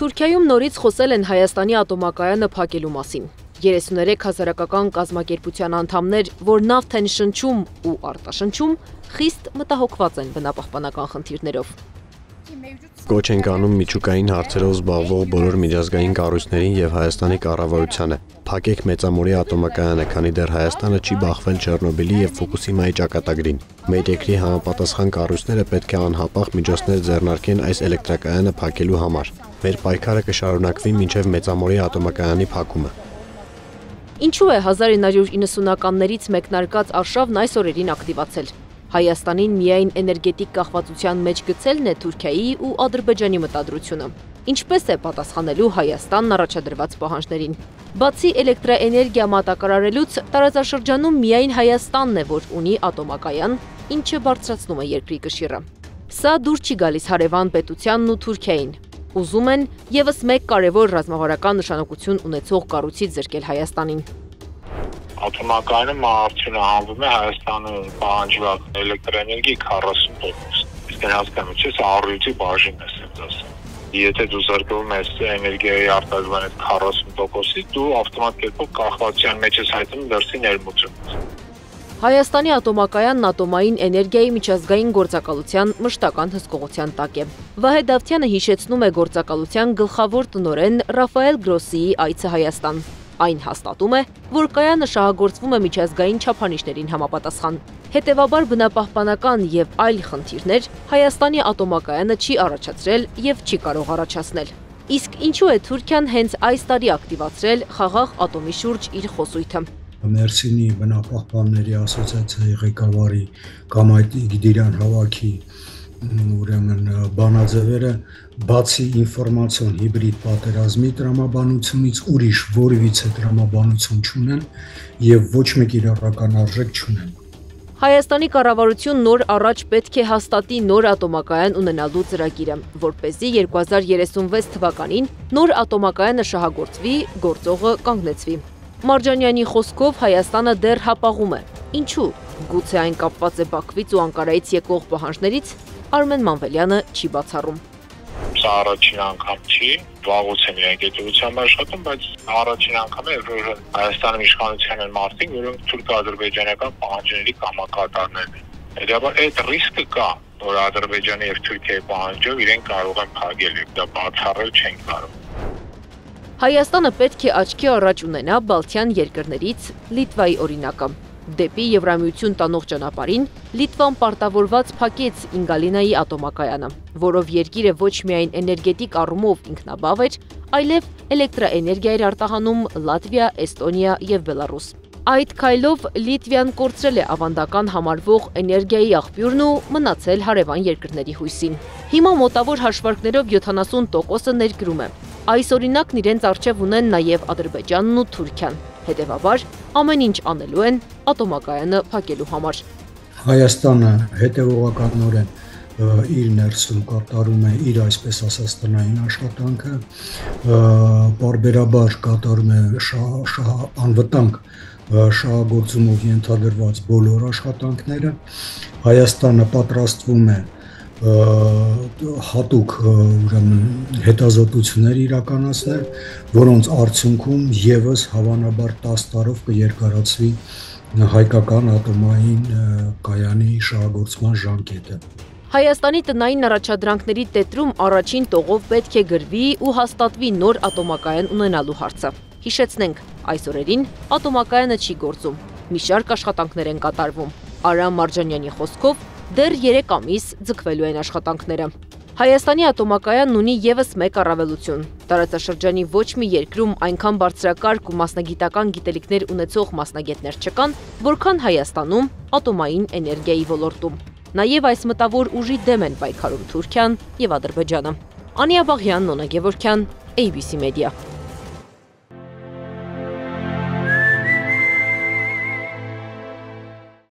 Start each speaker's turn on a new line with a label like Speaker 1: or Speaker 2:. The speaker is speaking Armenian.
Speaker 1: Թուրքիայում նորից խոսել են Հայաստանի ատոմակայանը փակելու մասին։ 33 հասարակական կազմակերպության անդամներ, որ նավթ են շնչում ու արտաշնչում, խիստ մտահոգված են բնապահպանական խնդիրներով։
Speaker 2: Կոչ ենք անում միջուկային հարցերով զբաղվող բոլոր միջազգային կառույցներին եւ Հայաստանի կառավարությանը։ Փակեք մեծամորի ատոմակայանը, քանի դեռ Հայաստանը չի բախվել Չեռնոբիլի եւ Ֆուկուսիմայի ճակատագրին։ Մեր երկրի համապատասխան կառույցները պետք է անհապաղ միջոցներ ձեռնարկեն այս էլեկտրակայանը փակելու համար։ Մեր պայքարը կշարունակվի մինչև մեծամորի ատոմակայանի փակումը։
Speaker 1: Ինչու է 1990-ականներից մեկնարկած արշավն այս օրերին ակտիվացել։ Հայաստանին միայն էներգետիկ կախվածության մեջ գցելն է Թուրքիայի ու Ադրբեջանի մտադրությունը։ Ինչպես է պատասխանելու Հայաստանն առաջադրված պահանջներին։ Բացի էլեկտրաէներգիա մատակարարելուց, տարածաշրջանում միայն Հայաստանն է, որ ունի ատոմակայան, ինչը բարձրացնում է երկրի կշիռը։ Սա դուր չի գալիս հարևան պետությանն ու Թուրքիային։ Ուզում են ևս մեկ կարևոր ռազմավարական նշանակություն ունեցող կառույցից զրկել Հայաստանին։
Speaker 3: Ատոմակայանը արդյունը հանվում է Հայաստանը պահանջված էլեկտրաէներգիայի 40%։ Իսկ հասկանում ես առյուծի բաժինն է ասում։ Եթե դու զրկվում ես էներգիայի արտադրման այդ 40%-ից, դու ավտոմատ կերպով կախվածության մեջ ես հայտնում դրսի ներմուծում։
Speaker 1: Հայաստանի ատոմակայանն ատոմային էներգիայի միջազգային գործակալության մշտական հսկողության տակ է։ Վահե Դավթյանը հիշեցնում է գործակալության գլխավոր տնօրեն Ռաֆայել Գրոսիի այցը Հայաստան։ Այն հաստատում է, որ կայանը շահագործվում է միջազգային չափանիշներին համապատասխան։ Հետևաբար բնապահպանական եւ այլ խնդիրներ Հայաստանի ատոմակայանը չի առաջացրել եւ չի կարող առաջացնել։ Իսկ ինչու է Թուրքիան հենց այս տարի ակտիվացրել խաղաղ ատոմի շուրջ իր խոսույթը։
Speaker 4: Մերսինի բնապահպանների ասոցիացիայի ղեկավարի կամ այդ Իգդիրյան հավաքի ուրեմն բանաձևերը բացի ինֆորմացիոն հիբրիդ պատերազմի տրամաբանությունից ուրիշ որևիցե տրամաբանություն չունեն եւ ոչ մի կիրառական արժեք չունեն։
Speaker 1: Հայաստանի կառավարությունն նոր առաջ պետք է հաստատի նոր ատոմակայան ունենալու ծրագիրը, որպեսզի 2036 թվականին նոր ատոմակայանը շահագործվի, գործողը կանգնեցվի։ Մարջանյանի խոսքով Հայաստանը դեռ հապաղում է։ Ինչու՞։ Գուցե այն կապված է Բաքվից ու Անկարայից եկող պահանջներից։ Արմեն Մանվելյանը չի բացառում։
Speaker 3: Սա առաջին անգամ չի, վաղուց են իրենք գիտությամբ աշխատում, բայց առաջին անգամ է, որ Հայաստանի իշխանության են մարդիկ, որոնք թուրք-ադրբեջանական պահանջների կամակատարներն են։ Հետևաբար այդ ռիսկը կա, որ Ադրբեջանի եւ Թուրքիայի պահանջով իրենք կարող են փակել, դա բացառել չեն կարող։
Speaker 1: Հայաստանը պետք է աչքի առաջ ունենա Բալթյան երկրներից Լիտվայի օրինակը։ Դեպի Եվրամիություն տանող ճանապարհին Լիտվան պարտավորված փակեց Ինգալինայի ատոմակայանը, որով երկիրը ոչ միայն էներգետիկ առումով ինքնաբավ էր, այլև էլեկտրաէներգիա էր արտահանում Լատվիա, Էստոնիա եւ Բելարուս։ Այդ քայլով Լիտվան կորցրել է ավանդական համարվող էներգիայի աղբյուրն ու մնացել հարևան երկրների հույսին։ Հիմա մոտավոր հաշվարկներով 70%-ը ներկրում է։ Այս օրինակն իրենց առջև ունեն նաև Ադրբեջանն ու Թուրքիան։ Հետևաբար ամեն ինչ անելու են ատոմակայանը փակելու համար։
Speaker 4: Հայաստանը հետևողականորեն իր ներսում կատարում է իր այսպես ասած տնային աշխատանքը, պարբերաբար կատարում է անվտանգ շահագործումով ենթադրված բոլոր աշխատանքները։ Հայաստանը պատրաստվում է հատուկ հետազոտություններ իրականացնել, որոնց արդյունքում եւս հավանաբար 10 տարով կերկարացվի հայկական ատոմային կայանի շահագործման ժամկետը։
Speaker 1: Հայաստանի տնային առաջադրանքների տետրում առաջին տողով պետք է գրվի ու հաստատվի նոր ատոմակայան ունենալու հարցը։ Հիշեցնենք, այս օրերին ատոմակայանը չի գործում, մի շարք աշխատանքներ են կատարվում։ Արամ Մարջանյանի խոսքով դեռ 3 ամիս ձգվելու են աշխատանքները։ Հայաստանի ատոմակայանն ունի ևս մեկ առավելություն։ Տարածաշրջանի ոչ մի երկրում այնքան բարձրակարգ ու մասնագիտական գիտելիքներ ունեցող մասնագետներ չկան, որքան Հայաստանում ատոմային էներգիայի ոլորտում։ Նաև այս մտավոր ուժի դեմ են պայքարում Թուրքիան եւ Ադրբեջանը։ Անիա Բաղյան, Նոնա Գևորգյան, ABC Media։